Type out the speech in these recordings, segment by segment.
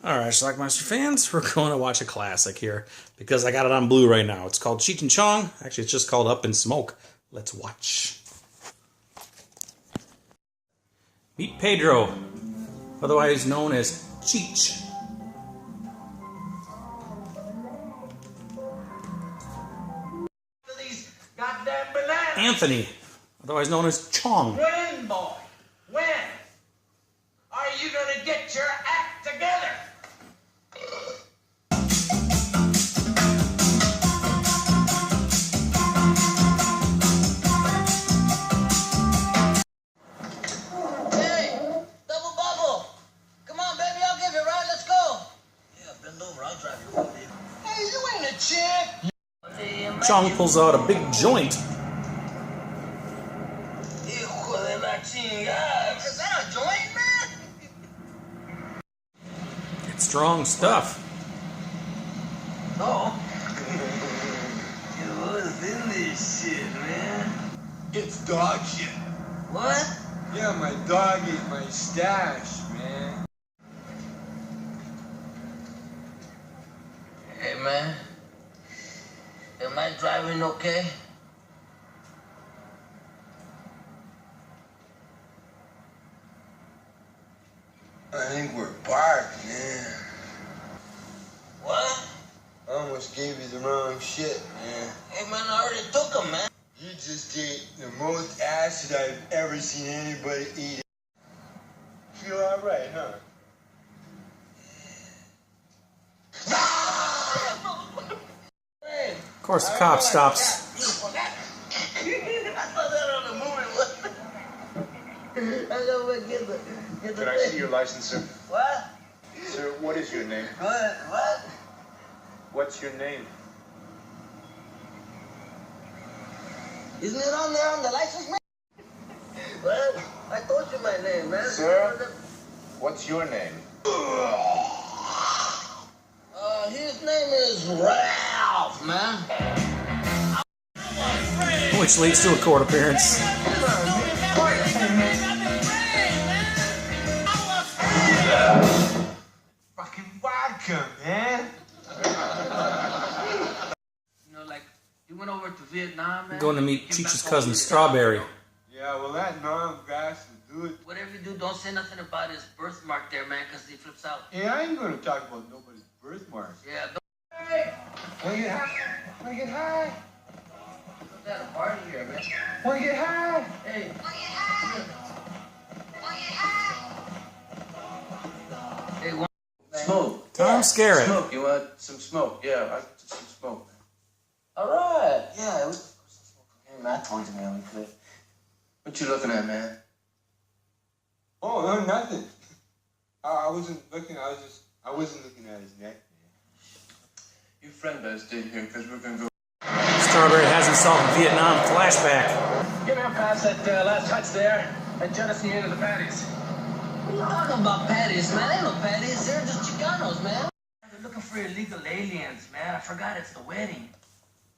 Alright, Schlockmeister fans, we're going to watch a classic here because I got it on Blu-ray now. It's called Cheech and Chong. Actually, it's just called Up in Smoke. Let's watch. Meet Pedro, otherwise known as Cheech. These goddamn bananas. Anthony, otherwise known as Chong. When, boy? When are you gonna get your act together? Hey, double bubble. Come on, baby, I'll give you a ride. Let's go. Yeah, bend over. I'll drive you home, baby. Hey, you ain't a chick. Chong pulls out a big joint. Hijo de la chingada. Is that a joint, man? It's strong stuff. Oh. What's in this shit, man? It's dog shit. What? Yeah, my dog ate my stash, man. Hey, man. Am I driving okay? I think we're parked, man. What? I almost gave you the wrong shit, man. Hey, man, I already took them, man. You just ate the most acid I've ever seen anybody eat. Feel alright, huh? Hey. Of course, the cop stops. I saw that on the movie. I gotta get the Can I see your license, sir? What? Sir, what is your name? What? What's your name? Isn't it on there on the license, man? What? I told you my name, man. Sir? What's your name? His name is Ralph, man. Which leads to a court appearance. Fucking vodka, man. You know, like, you went over to Vietnam, man. Going to meet Cheech's cousin, Strawberry. Yeah, well, that non-grass will do it. Whatever you do, don't say nothing about his birthmark there, man, because he flips out. Hey, I ain't gonna talk about nobody's birthmark. Yeah, don't Hey, wanna get high? Wanna get high? put that a party here, man. Wanna get high? Hey. Hey, one. Smoke. Tom Skerritt. Smoke. You want some smoke? Yeah, I just some smoke. All right. Yeah, it was some smoke from him. I told you, man, we could. What you looking at, man? Oh, no, nothing. I wasn't looking. I wasn't looking at his neck, man. Your friend better stay here, because we're gonna go. Strawberry has himself a Vietnam flashback. Give me a pass that last touch there and jettison me into the patties. What are you talking about patties, man? Ain't no patties. They're just Chicanos, man. They're looking for illegal aliens, man. I forgot it's the wedding.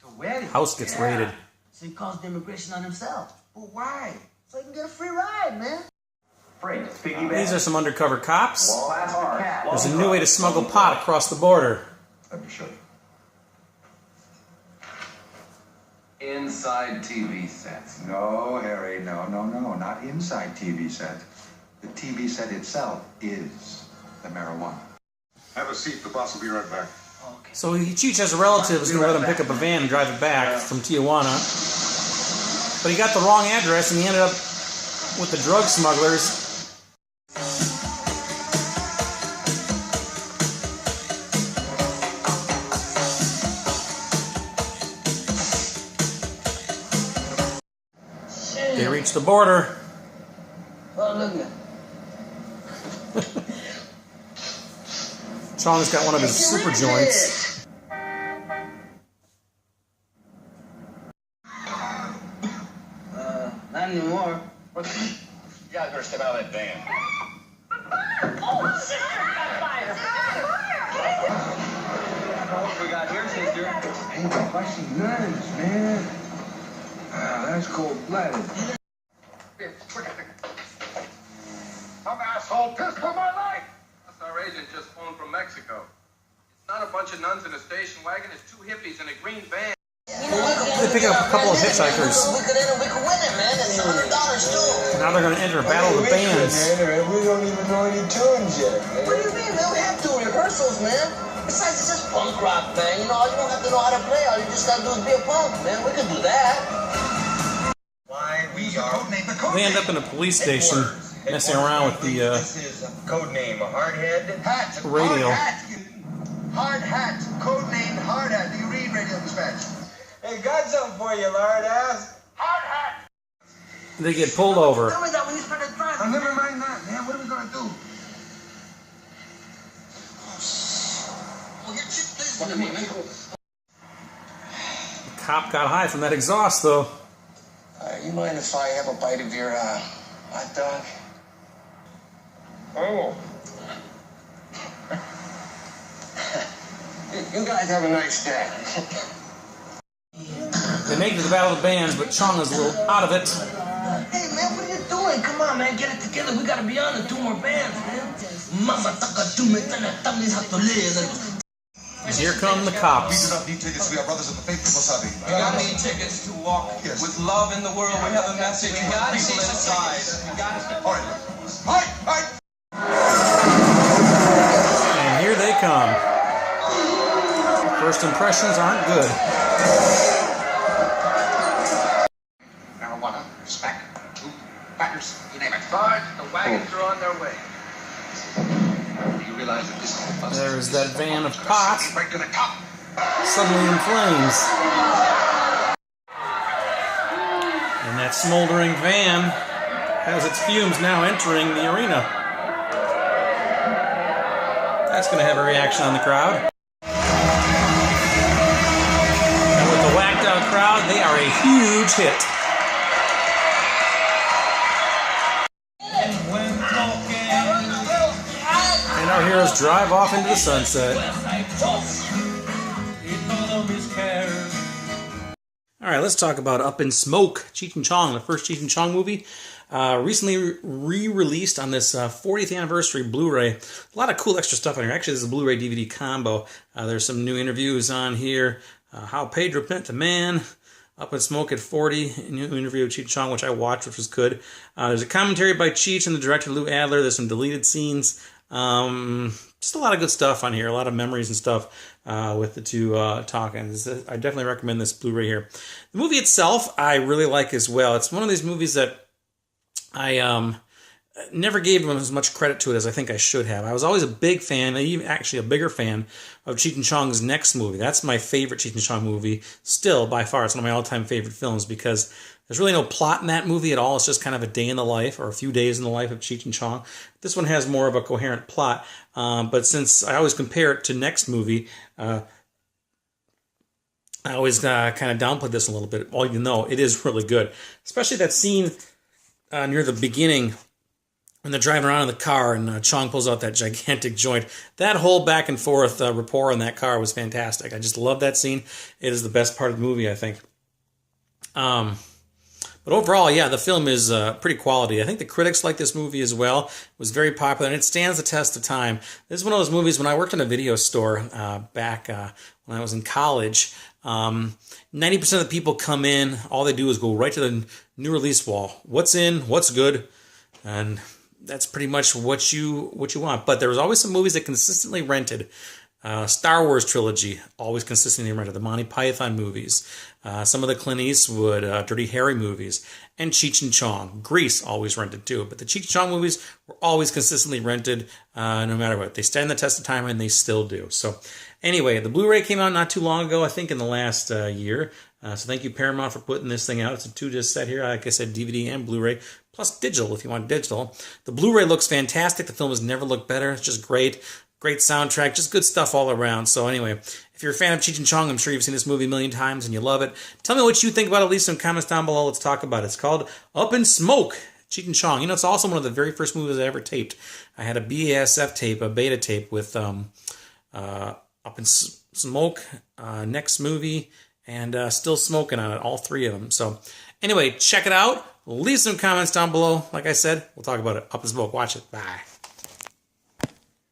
The wedding? House gets raided. So he calls the immigration on himself. But why? So he can get a free ride, man. These are some undercover cops. Last cat. There's a new way to smuggle pot across the border. Let me show you. Inside TV sets. No, Harry, no, not inside TV set. The TV set itself is the marijuana. Have a seat. The boss will be right back. Okay. So Cheech has a relative who's going to let him pick up a van and drive it back from Tijuana. But he got the wrong address and he ended up with the drug smugglers. They reached the border. Oh, look at Chong's got one of his super joints. Not anymore. You guys better step out of that van. Oh, shit! What we got here, sister? Ain't no busting guns, man. That's cold-blooded. Some asshole pissed for my life. That's our agent just phoned from Mexico. It's not a bunch of nuns in a station wagon, it's two hippies in a green van. They pick up a couple of hitchhikers. We could win it, man. It's $100 too. Now they're going to enter a battle of the bands. Man, we don't even know any tunes yet, man. What do you mean, man? We have two rehearsals, man. Besides, it's just punk rock, man. You know, you don't have to know how to play. All you just gotta do is be a punk, man. We can do that. Why, we are... They end up in a police station messing around with the This is a code name, a hardhead. Hat. radio. Hard hat. Code name Hard Hat. Do you read radio dispatch? Hey, got something for you, lard ass. Hard hat. They get pulled over. Tell me that when you start driving. Oh, never mind that, man. What are we gonna do? Well, your chick plays to me, man. The cop got high from that exhaust, though. You mind if I have a bite of your hot dog? Oh. You guys have a nice day. They make it to the Battle of the Bands, but Chong is a little out of it. Hey, man, what are you doing? Come on, man, get it together. We gotta be on the two more bands, man. Mama taka tume tana tamnis hatole. Here come the cops. We do not need tickets. We are brothers of the faith, Wasabi. We don't need tickets to walk with love in the world. We have a message for people inside. All right. All right. All right. And here they come. First impressions aren't good. Marijuana, smack, two backers, you name it. Sarge, the wagons are on their way. Do you realize that this is There's that van of pot right to the top? suddenly in flames. And that smoldering van has its fumes now entering the arena. That's going to have a reaction on the crowd. And with the whacked out crowd, they are a huge hit. And our heroes drive off into the sunset. Alright, let's talk about Up in Smoke, Cheech and Chong, the first Cheech and Chong movie. Recently re-released on this 40th anniversary Blu-ray. A lot of cool extra stuff on here. Actually, this is a Blu-ray DVD combo. There's some new interviews on here. How Pedro Met the Man, Up in Smoke at 40, a new interview with Cheech and Chong, which I watched, which was good. There's a commentary by Cheech and the director Lou Adler. There's some deleted scenes. Just a lot of good stuff on here, a lot of memories and stuff with the two talking. I definitely recommend this Blu-ray here. The movie itself, I really like as well. It's one of these movies that I never gave him as much credit to it as I think I should have. I was always a big fan, even actually a bigger fan of Cheech and Chong's next movie. That's my favorite Cheech and Chong movie, still by far. It's one of my all-time favorite films because there's really no plot in that movie at all. It's just kind of a day in the life or a few days in the life of Cheech and Chong. This one has more of a coherent plot, but since I always compare it to next movie, I always kind of downplay this a little bit, even though it is really good. Especially that scene near the beginning when they're driving around in the car and Chong pulls out that gigantic joint. That whole back and forth rapport in that car was fantastic. I just love that scene. It is the best part of the movie, I think. But overall, yeah, the film is pretty quality. I think the critics like this movie as well. It was very popular, and it stands the test of time. This is one of those movies, when I worked in a video store back when I was in college, 90% of the people come in, all they do is go right to the new release wall. What's in, what's good, and that's pretty much what you want. But there was always some movies that consistently rented. Star Wars trilogy, always consistently rented. The Monty Python movies, some of the Clint Eastwood, Dirty Harry movies, and Cheech and Chong. Grease always rented too, but the Cheech and Chong movies were always consistently rented no matter what. They stand the test of time, and they still do. So anyway, the Blu-ray came out not too long ago, I think in the last year. So thank you, Paramount, for putting this thing out. It's a 2-disc set here, like I said, DVD and Blu-ray, plus digital if you want digital. The Blu-ray looks fantastic. The film has never looked better. It's just great. Great soundtrack, just good stuff all around. So anyway, if you're a fan of Cheech and Chong, I'm sure you've seen this movie a million times and you love it. Tell me what you think about it. Leave some comments down below. Let's talk about it. It's called Up in Smoke, Cheech and Chong. You know, it's also one of the very first movies I ever taped. I had a BASF tape, a beta tape with Up in Smoke, next movie, and Still Smoking on it, all three of them. So anyway, check it out. Leave some comments down below. Like I said, we'll talk about it. Up in Smoke. Watch it. Bye.